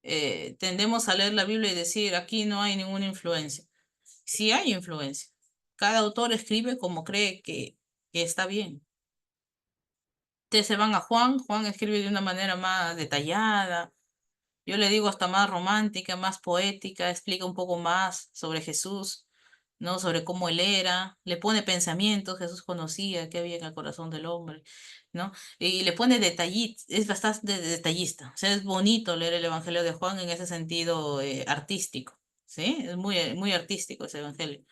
S1: tendemos a leer la Biblia y decir, aquí no hay ninguna influencia. Sí hay influencia. Cada autor escribe como cree que está bien. Ustedes se van a Juan, Juan escribe de una manera más detallada, yo le digo hasta más romántica, más poética, explica un poco más sobre Jesús, ¿no? Sobre cómo él era, le pone pensamientos, Jesús conocía qué había en el corazón del hombre, ¿no? Y le pone detallitos, es bastante detallista, o sea, es bonito leer el Evangelio de Juan en ese sentido artístico, ¿sí? Es muy artístico ese Evangelio.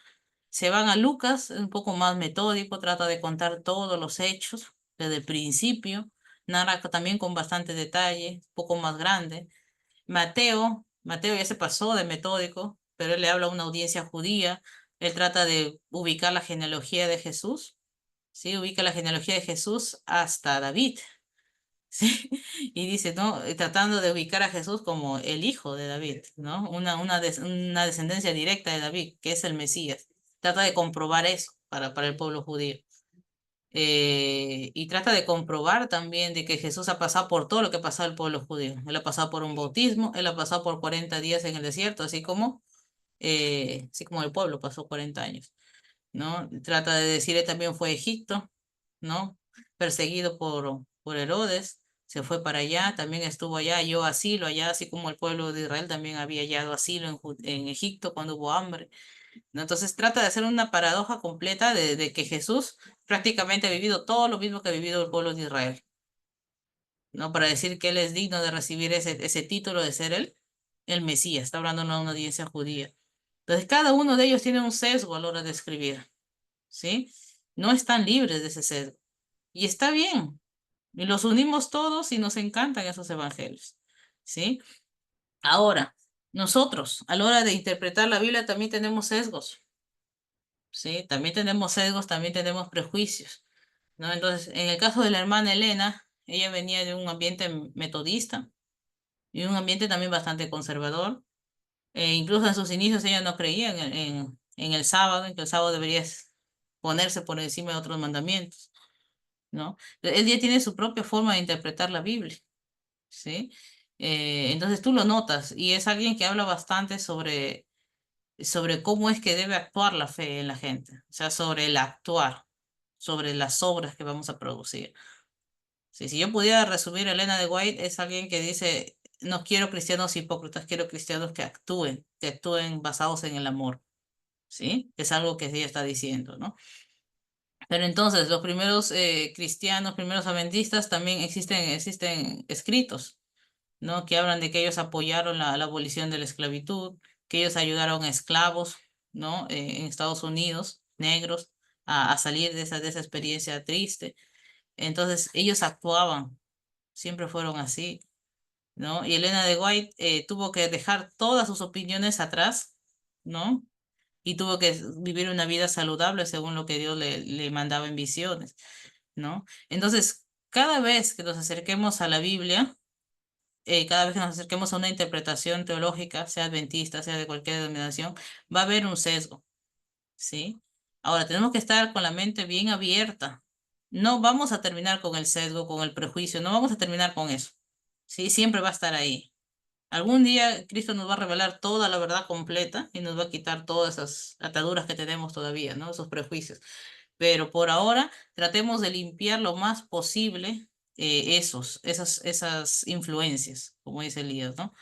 S1: Se van a Lucas, es un poco más metódico, trata de contar todos los hechos desde el principio, narra también con bastante detalle, un poco más grande. Mateo ya se pasó de metódico, pero él le habla a una audiencia judía, él trata de ubicar la genealogía de Jesús, ¿sí? Ubica la genealogía de Jesús hasta David, ¿sí? Y dice, ¿no? Tratando de ubicar a Jesús como el hijo de David, ¿no? Una descendencia directa de David, que es el Mesías. Trata de comprobar eso para el pueblo judío. Y trata de comprobar también de que Jesús ha pasado por todo lo que ha pasado el pueblo judío. Él ha pasado por un bautismo, él ha pasado por 40 días en el desierto, así como el pueblo pasó 40 años, ¿no? Trata de decir, él también fue a Egipto, ¿no? Perseguido por Herodes, se fue para allá, también estuvo allá, halló asilo allá, así como el pueblo de Israel también había hallado asilo en Egipto cuando hubo hambre, ¿no? Entonces trata de hacer una paradoja completa de que Jesús prácticamente ha vivido todo lo mismo que ha vivido el pueblo de Israel, ¿no? Para decir que él es digno de recibir ese título de ser el Mesías, está hablando a una audiencia judía. Entonces cada uno de ellos tiene un sesgo a la hora de escribir, ¿sí? No están libres de ese sesgo. Y está bien. Y los unimos todos y nos encantan esos evangelios, ¿sí? Ahora, nosotros, a la hora de interpretar la Biblia, también tenemos sesgos, ¿sí? También tenemos sesgos, también tenemos prejuicios, ¿no? Entonces, en el caso de la hermana Elena, ella venía de un ambiente metodista y un ambiente también bastante conservador. Incluso en sus inicios ella no creía en el sábado, en que el sábado debería ponerse por encima de otros mandamientos, ¿no? Él ya tiene su propia forma de interpretar la Biblia, ¿sí? Entonces tú lo notas y es alguien que habla bastante sobre cómo es que debe actuar la fe en la gente, o sea, sobre el actuar, sobre las obras que vamos a producir. Sí, si yo pudiera resumir a Elena de White, es alguien que dice, no quiero cristianos hipócritas, quiero cristianos que actúen basados en el amor, ¿sí? Es algo que ella está diciendo, ¿no? Pero entonces, los primeros cristianos, primeros adventistas, también existen escritos, ¿no? Que hablan de que ellos apoyaron la abolición de la esclavitud, que ellos ayudaron a esclavos, ¿no? En Estados Unidos, negros, a salir de esa experiencia triste. Entonces, ellos actuaban, siempre fueron así, ¿no? Y Elena de White tuvo que dejar todas sus opiniones atrás, ¿no? Y tuvo que vivir una vida saludable según lo que Dios le mandaba en visiones, ¿no? Entonces, cada vez que nos acerquemos a la Biblia, cada vez que nos acerquemos a una interpretación teológica, sea adventista, sea de cualquier denominación, va a haber un sesgo, ¿sí? Ahora, tenemos que estar con la mente bien abierta. No vamos a terminar con el sesgo, con el prejuicio, no vamos a terminar con eso, ¿sí? Siempre va a estar ahí. Algún día Cristo nos va a revelar toda la verdad completa y nos va a quitar todas esas ataduras que tenemos todavía, ¿no? Esos prejuicios. Pero por ahora tratemos de limpiar lo más posible esas influencias, como dice Elías, ¿no?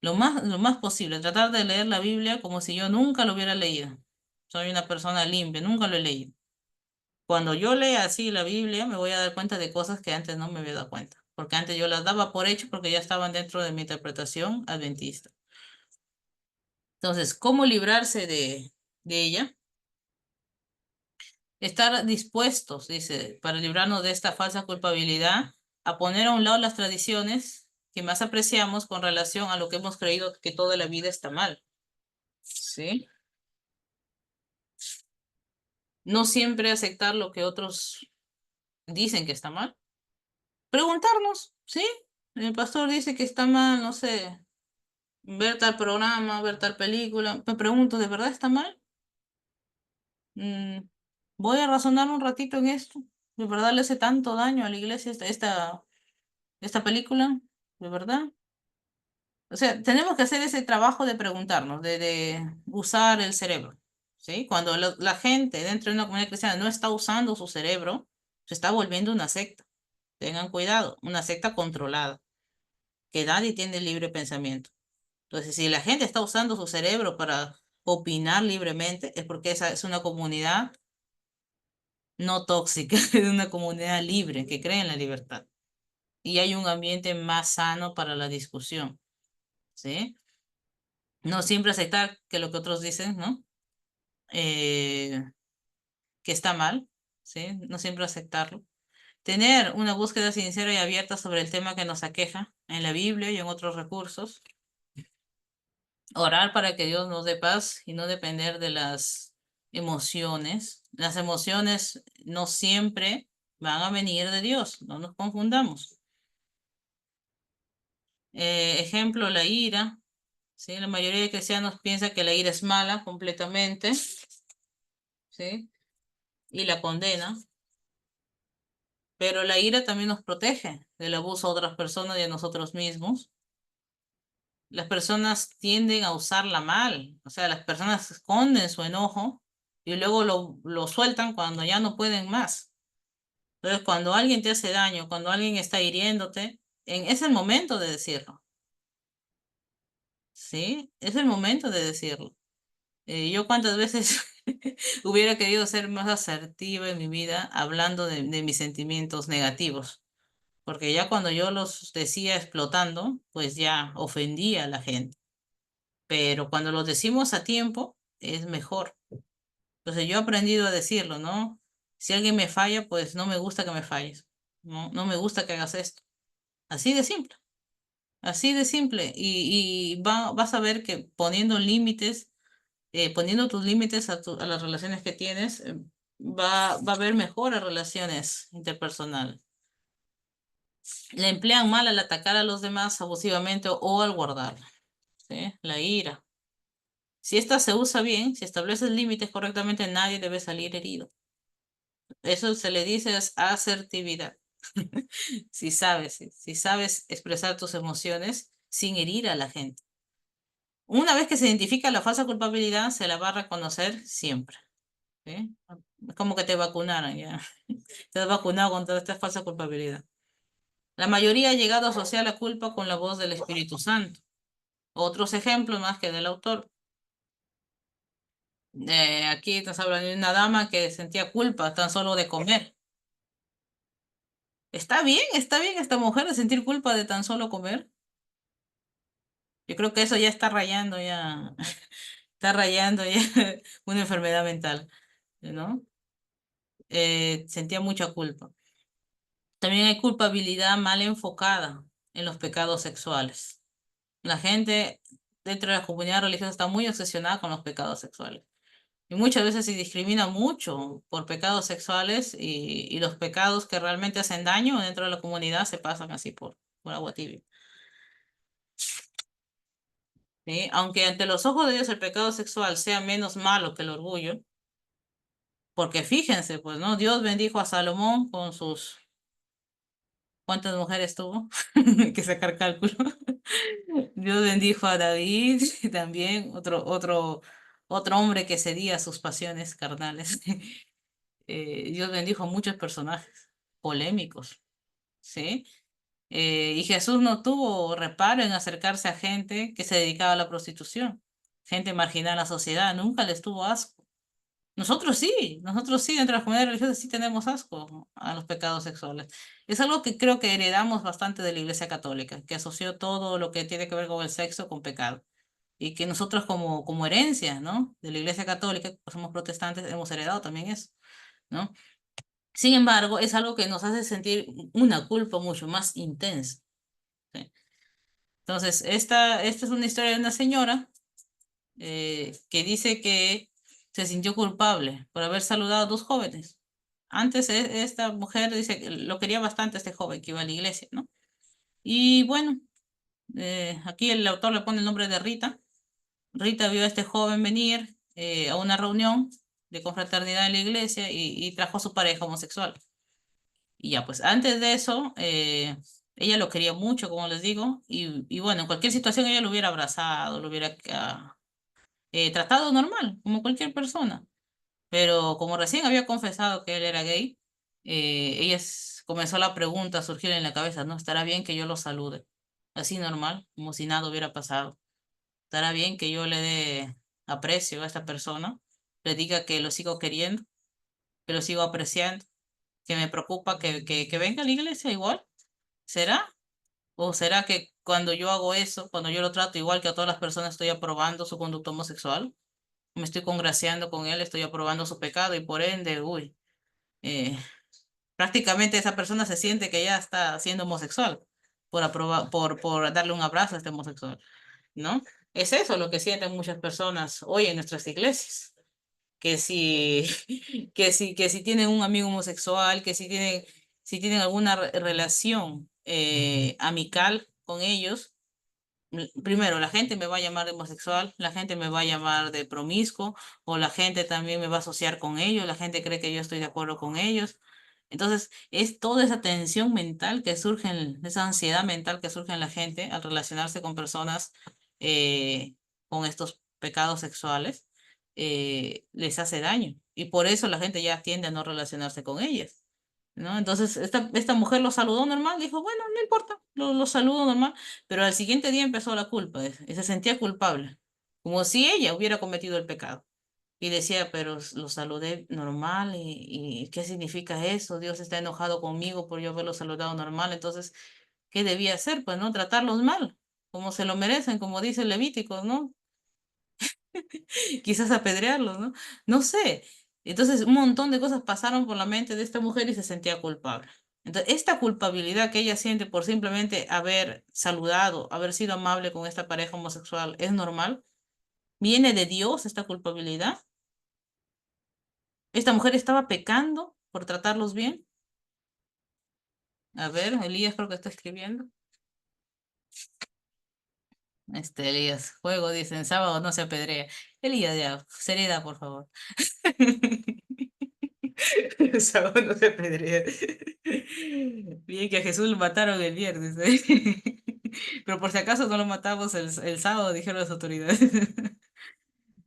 S1: Lo más posible, tratar de leer la Biblia como si yo nunca lo hubiera leído. Soy una persona limpia, nunca lo he leído. Cuando yo lea así la Biblia, me voy a dar cuenta de cosas que antes no me había dado cuenta, porque antes yo las daba por hecho porque ya estaban dentro de mi interpretación adventista. Entonces, ¿cómo librarse de ella? Estar dispuestos, dice, para librarnos de esta falsa culpabilidad, a poner a un lado las tradiciones que más apreciamos con relación a lo que hemos creído que toda la vida está mal, ¿sí? No siempre aceptar lo que otros dicen que está mal. Preguntarnos, ¿sí? El pastor dice que está mal, no sé, ver tal programa, ver tal película. Me pregunto, ¿de verdad está mal? Mm, voy a razonar un ratito en esto. ¿De verdad le hace tanto daño a la iglesia esta película? ¿De verdad? O sea, tenemos que hacer ese trabajo de preguntarnos, de usar el cerebro, ¿sí? Cuando la gente dentro de una comunidad cristiana no está usando su cerebro, se está volviendo una secta. Tengan cuidado, una secta controlada, que nadie tiene libre pensamiento. Entonces, si la gente está usando su cerebro para opinar libremente, es porque esa es una comunidad no tóxica, es una comunidad libre que cree en la libertad. Y hay un ambiente más sano para la discusión, ¿sí? No siempre aceptar que lo que otros dicen, ¿no? eh, que está mal, ¿sí? No siempre aceptarlo. Tener una búsqueda sincera y abierta sobre el tema que nos aqueja en la Biblia y en otros recursos. Orar para que Dios nos dé paz y no depender de las emociones. Las emociones no siempre van a venir de Dios, no nos confundamos. Ejemplo, la ira. ¿Sí? La mayoría de cristianos piensa que la ira es mala completamente, ¿sí? Y la condena, pero la ira también nos protege del abuso a otras personas y a nosotros mismos. Las personas tienden a usarla mal, o sea, las personas esconden su enojo y luego lo sueltan cuando ya no pueden más. Entonces, cuando alguien te hace daño, cuando alguien está hiriéndote, es el momento de decirlo, ¿sí? Es el momento de decirlo. Yo cuántas veces hubiera querido ser más asertiva en mi vida hablando de mis sentimientos negativos, porque ya cuando yo los decía explotando, pues ya ofendía a la gente, pero cuando los decimos a tiempo es mejor. Entonces yo he aprendido a decirlo, ¿no? Si alguien me falla, pues no me gusta que me falles, no, no me gusta que hagas esto. Así de simple, así de simple. Y vas a ver que poniendo límites, poniendo tus límites a las relaciones que tienes, va a haber mejores relaciones interpersonales. La emplean mal al atacar a los demás abusivamente o al guardarla, ¿sí? La ira. Si esta se usa bien, si estableces límites correctamente, nadie debe salir herido. Eso se le dice es asertividad. Si sabes expresar tus emociones sin herir a la gente. Una vez que se identifica la falsa culpabilidad, se la va a reconocer siempre. ¿Sí? Es como que te vacunaron ya. Te has vacunado contra esta falsa culpabilidad. La mayoría ha llegado a asociar la culpa con la voz del Espíritu Santo. Otros ejemplos más que del autor. Aquí nos habla de una dama que sentía culpa tan solo de comer. Está bien esta mujer de sentir culpa de tan solo comer. Yo creo que eso ya está rayando ya, está rayando ya una enfermedad mental, ¿no? Sentía mucha culpa. También hay culpabilidad mal enfocada en los pecados sexuales. La gente dentro de la comunidad religiosa está muy obsesionada con los pecados sexuales. Y muchas veces se discrimina mucho por pecados sexuales y los pecados que realmente hacen daño dentro de la comunidad se pasan así por agua tibia. ¿Sí? Aunque ante los ojos de Dios el pecado sexual sea menos malo que el orgullo, porque fíjense, pues, ¿no? Dios bendijo a Salomón con sus... ¿Cuántas mujeres tuvo? Hay que sacar cálculo. Dios bendijo a David también, otro hombre que cedía a sus pasiones carnales. Dios bendijo a muchos personajes polémicos, ¿sí? Y Jesús no tuvo reparo en acercarse a gente que se dedicaba a la prostitución, gente marginada en la sociedad, nunca les tuvo asco. Nosotros sí, dentro de las comunidades religiosas sí tenemos asco a los pecados sexuales. Es algo que creo que heredamos bastante de la Iglesia Católica, que asoció todo lo que tiene que ver con el sexo con pecado. Y que nosotros como herencia, ¿no? De la Iglesia Católica, que somos protestantes, hemos heredado también eso, ¿no? Sin embargo, es algo que nos hace sentir una culpa mucho más intensa, ¿sí? Entonces, esta es una historia de una señora que dice que se sintió culpable por haber saludado a dos jóvenes. Antes esta mujer dice que lo quería bastante este joven que iba a la iglesia, ¿no? Y bueno, aquí el autor le pone el nombre de Rita. Rita vio a este joven venir a una reunión de confraternidad en la iglesia y trajo a su pareja homosexual. Y ya, pues antes de eso, ella lo quería mucho, como les digo, y bueno, en cualquier situación ella lo hubiera abrazado, lo hubiera tratado normal, como cualquier persona. Pero como recién había confesado que él era gay, comenzó la pregunta a surgir en la cabeza, ¿no? ¿Estará bien que yo lo salude? Así normal, como si nada hubiera pasado. ¿Estará bien que yo le dé aprecio a esta persona? Le diga que lo sigo queriendo, que lo sigo apreciando, que me preocupa que venga a la iglesia igual. ¿Será? ¿O será que cuando yo hago eso, cuando yo lo trato igual que a todas las personas, estoy aprobando su conducta homosexual? me estoy congraciando con él, estoy aprobando su pecado y por ende, eh, prácticamente esa persona se siente que ya está siendo homosexual por darle un abrazo a este homosexual, ¿no? Es eso lo que sienten muchas personas hoy en nuestras iglesias, que si, que si tienen un amigo homosexual, que si tienen alguna relación amical con ellos, primero, la gente me va a llamar de homosexual, la gente me va a llamar de promiscuo, o la gente también me va a asociar con ellos, la gente cree que yo estoy de acuerdo con ellos. Entonces, es toda esa tensión mental que surge, esa ansiedad mental que surge en la gente al relacionarse con personas eh, con estos pecados sexuales, les hace daño. Y por eso la gente ya tiende a no relacionarse con ellas. ¿No? Entonces, esta mujer lo saludó normal, dijo, bueno, no importa, lo saludo normal, pero al siguiente día empezó la culpa, y se sentía culpable, como si ella hubiera cometido el pecado. Y decía, pero lo saludé normal, y ¿qué significa eso? Dios está enojado conmigo por yo haberlo saludado normal, entonces, ¿qué debía hacer? Pues, ¿no? Tratarlos mal, como se lo merecen, como dice el Levítico, ¿no? Quizás apedrearlos, ¿no? No sé. Entonces, un montón de cosas pasaron por la mente de esta mujer y se sentía culpable. Entonces, esta culpabilidad que ella siente por simplemente haber saludado, haber sido amable con esta pareja homosexual, ¿es normal? ¿Viene de Dios esta culpabilidad? ¿Esta mujer estaba pecando por tratarlos bien? A ver, Elías creo que está escribiendo. Elías, juego, dice, en sábado no se apedrea. Elías, ya, seriedad, por favor. El sábado no se apedrea. Bien que a Jesús lo mataron el viernes, ¿eh? Pero por si acaso no lo matamos el sábado, dijeron las autoridades.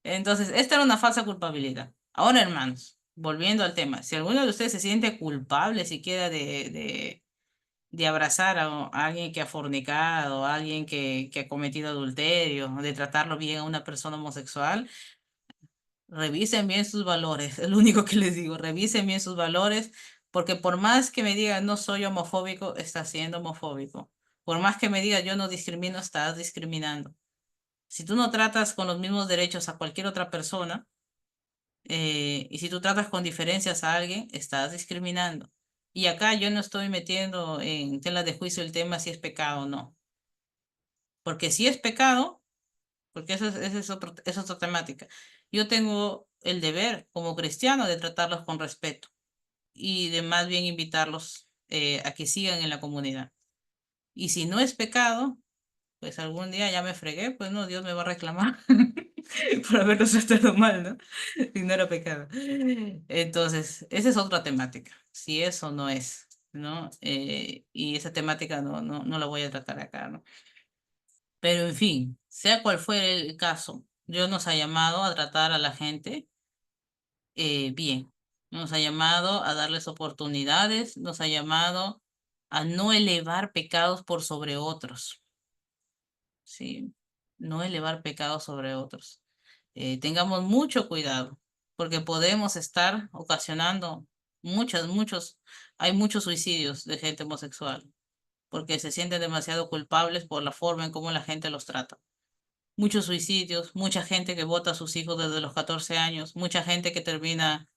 S1: Entonces, esta era una falsa culpabilidad. Ahora, hermanos, volviendo al tema, si alguno de ustedes se siente culpable siquiera de abrazar a alguien que ha fornicado, a alguien que ha cometido adulterio, de tratarlo bien a una persona homosexual, revisen bien sus valores, es lo único que les digo, revisen bien sus valores, porque por más que me diga no soy homofóbico, estás siendo homofóbico. Por más que me diga yo no discrimino, estás discriminando. Si tú no tratas con los mismos derechos a cualquier otra persona, y si tú tratas con diferencias a alguien, estás discriminando. Y acá yo no estoy metiendo en tela de juicio el tema si es pecado o no, porque si es pecado, porque es otra temática. Yo tengo el deber como cristiano de tratarlos con respeto y de más bien invitarlos a que sigan en la comunidad. Y si no es pecado, pues algún día ya me fregué, pues no, Dios me va a reclamar por haberlos tratado mal, ¿no? Si no era pecado. Entonces, esa es otra temática, si eso no es, ¿no? Y esa temática no la voy a tratar acá, ¿no? Pero en fin, sea cual fuere el caso, Dios nos ha llamado a tratar a la gente bien. Nos ha llamado a darles oportunidades, nos ha llamado a no elevar pecados por sobre otros, ¿sí? No elevar pecados sobre otros. Tengamos mucho cuidado, porque podemos estar ocasionando hay muchos suicidios de gente homosexual, porque se sienten demasiado culpables por la forma en cómo la gente los trata. Muchos suicidios, mucha gente que bota a sus hijos desde los 14 años, mucha gente que termina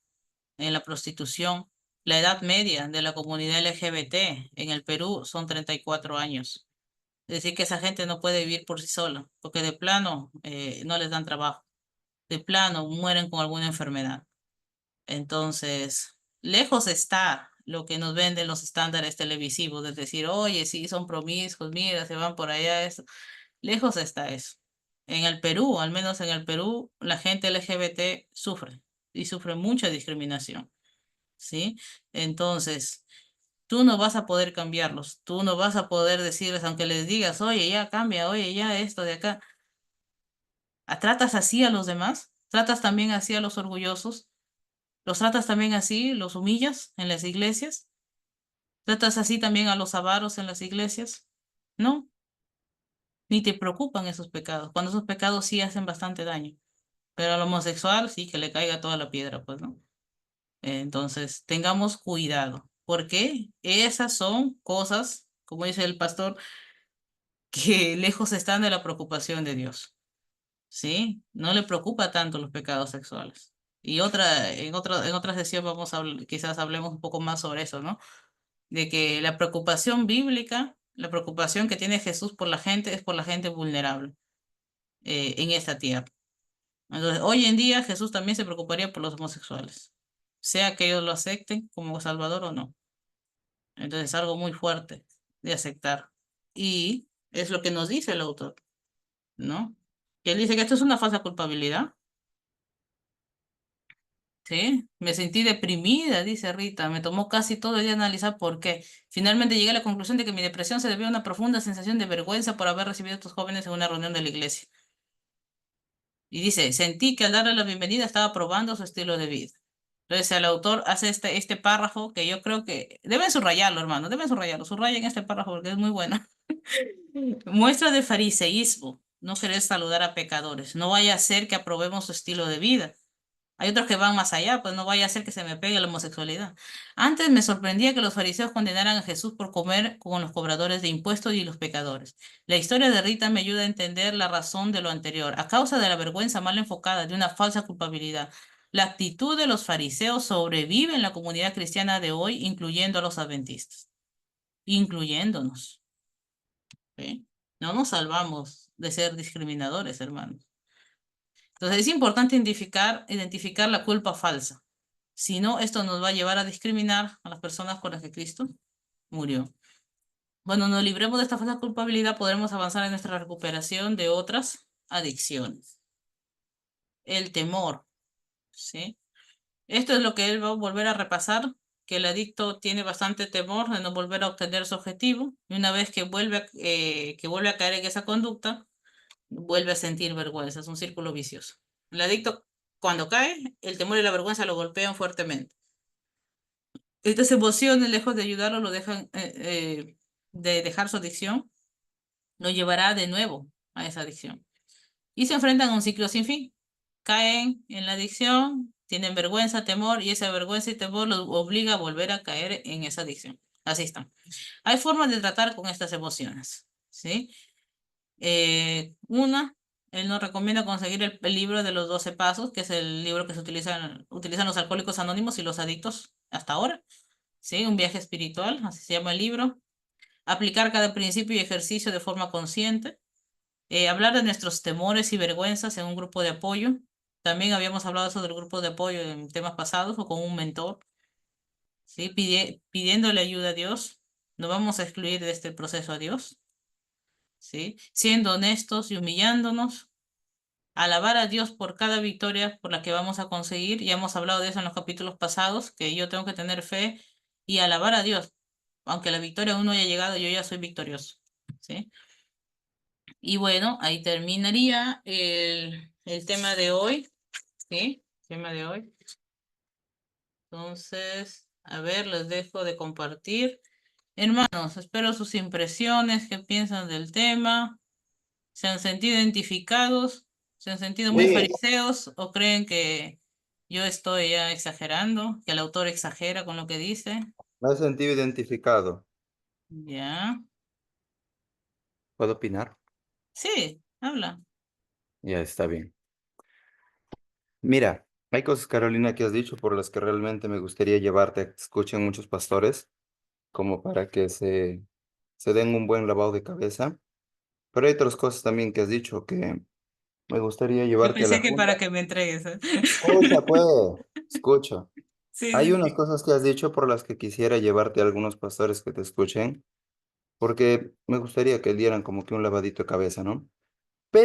S1: en la prostitución. La edad media de la comunidad LGBT en el Perú son 34 años. Es decir, que esa gente no puede vivir por sí sola, porque de plano no les dan trabajo, de plano mueren con alguna enfermedad. Entonces, lejos está lo que nos venden los estándares televisivos, de decir, oye, sí, son promiscuos, mira, se van por allá, eso. Lejos está eso. En el Perú, al menos en el Perú, la gente LGBT sufre y sufre mucha discriminación, ¿sí? Entonces, tú no vas a poder cambiarlos, tú no vas a poder decirles, aunque les digas, oye, ya cambia, oye, ya esto de acá. ¿Tratas así a los demás? ¿Tratas también así a los orgullosos? ¿Los tratas también así? ¿Los humillas en las iglesias? ¿Tratas así también a los avaros en las iglesias? No, ni te preocupan esos pecados, cuando esos pecados sí hacen bastante daño. Pero al homosexual sí que le caiga toda la piedra, pues, ¿no? Entonces, tengamos cuidado, porque esas son cosas, como dice el pastor, que lejos están de la preocupación de Dios. ¿sí? No le preocupa tanto los pecados sexuales. Y en otra sesión vamos a quizás hablemos un poco más sobre eso, ¿no? De que la preocupación bíblica, la preocupación que tiene Jesús por la gente es por la gente vulnerable en esta tierra. Entonces, hoy en día Jesús también se preocuparía por los homosexuales, sea que ellos lo acepten como Salvador o no. Entonces, es algo muy fuerte de aceptar. Y es lo que nos dice el autor, ¿no? Que él dice que esto es una falsa culpabilidad. Sí, me sentí deprimida, dice Rita. Me tomó casi todo el día analizar por qué. Finalmente llegué a la conclusión de que mi depresión se debió a una profunda sensación de vergüenza por haber recibido a estos jóvenes en una reunión de la iglesia. Y dice, sentí que al darle la bienvenida estaba probando su estilo de vida. Entonces el autor hace este párrafo que yo creo que deben subrayarlo, hermano, deben subrayarlo. Subrayen este párrafo porque es muy bueno. Muestra de fariseísmo. No querer saludar a pecadores. No vaya a ser que aprobemos su estilo de vida. Hay otros que van más allá, pues no vaya a ser que se me pegue la homosexualidad. Antes me sorprendía que los fariseos condenaran a Jesús por comer con los cobradores de impuestos y los pecadores. La historia de Rita me ayuda a entender la razón de lo anterior. A causa de la vergüenza mal enfocada, de una falsa culpabilidad, la actitud de los fariseos sobrevive en la comunidad cristiana de hoy, incluyendo a los adventistas, incluyéndonos. ¿Sí? No nos salvamos de ser discriminadores, hermanos. Entonces es importante identificar la culpa falsa. Si no, esto nos va a llevar a discriminar a las personas con las que Cristo murió. Cuando nos libremos de esta falsa culpabilidad, podremos avanzar en nuestra recuperación de otras adicciones. El temor, ¿sí? Esto es lo que él va a volver a repasar, que el adicto tiene bastante temor de no volver a obtener su objetivo, y una vez que vuelve a caer en esa conducta, vuelve a sentir vergüenza. Es un círculo vicioso. El adicto, cuando cae, el temor y la vergüenza lo golpean fuertemente. Estas emociones, lejos de ayudarlo, lo dejan de dejar su adicción, lo llevará de nuevo a esa adicción. Y se enfrentan a un ciclo sin fin. Caen en la adicción, tienen vergüenza, temor, y esa vergüenza y temor los obliga a volver a caer en esa adicción. Así están. Hay formas de tratar con estas emociones, ¿sí? Una, él nos recomienda conseguir el libro de los 12 pasos, que es el libro que utilizan los alcohólicos anónimos y los adictos hasta ahora. ¿Sí? Un viaje espiritual, así se llama el libro. Aplicar cada principio y ejercicio de forma consciente. Hablar de nuestros temores y vergüenzas en un grupo de apoyo. También habíamos hablado sobre el grupo de apoyo en temas pasados o con un mentor. ¿Sí? Pidiéndole ayuda a Dios. No vamos a excluir de este proceso a Dios. ¿Sí? Siendo honestos y humillándonos. Alabar a Dios por cada victoria por la que vamos a conseguir. Ya hemos hablado de eso en los capítulos pasados, que yo tengo que tener fe y alabar a Dios. Aunque la victoria aún no haya llegado, yo ya soy victorioso. ¿Sí? Y bueno, ahí terminaría el tema de hoy. ¿Sí? Tema de hoy. Entonces, a ver, les dejo de compartir. Hermanos, espero sus impresiones, qué piensan del tema. ¿Se han sentido identificados? ¿Se han sentido muy
S3: Sí,
S1: fariseos o creen que yo estoy ya exagerando, que el autor exagera con lo que dice?
S3: me he sentido identificado.
S1: Ya.
S3: ¿Puedo opinar?
S1: Sí, habla.
S3: Ya está bien. Mira, hay cosas, Carolina, que has dicho por las que realmente me gustaría llevarte a que te escuchen muchos pastores, como para que se den un buen lavado de cabeza. Pero hay otras cosas también que has dicho que me gustaría
S1: Yo
S3: llevarte a la
S1: pensé que
S3: junta.
S1: para que me entregues. ¿Eh?
S3: Escucha, pues, escucha.
S1: Sí,
S3: Hay
S1: sí,
S3: unas
S1: sí.
S3: cosas que has dicho por las que quisiera llevarte a algunos pastores que te escuchen, porque me gustaría que dieran como que un lavadito de cabeza, ¿no?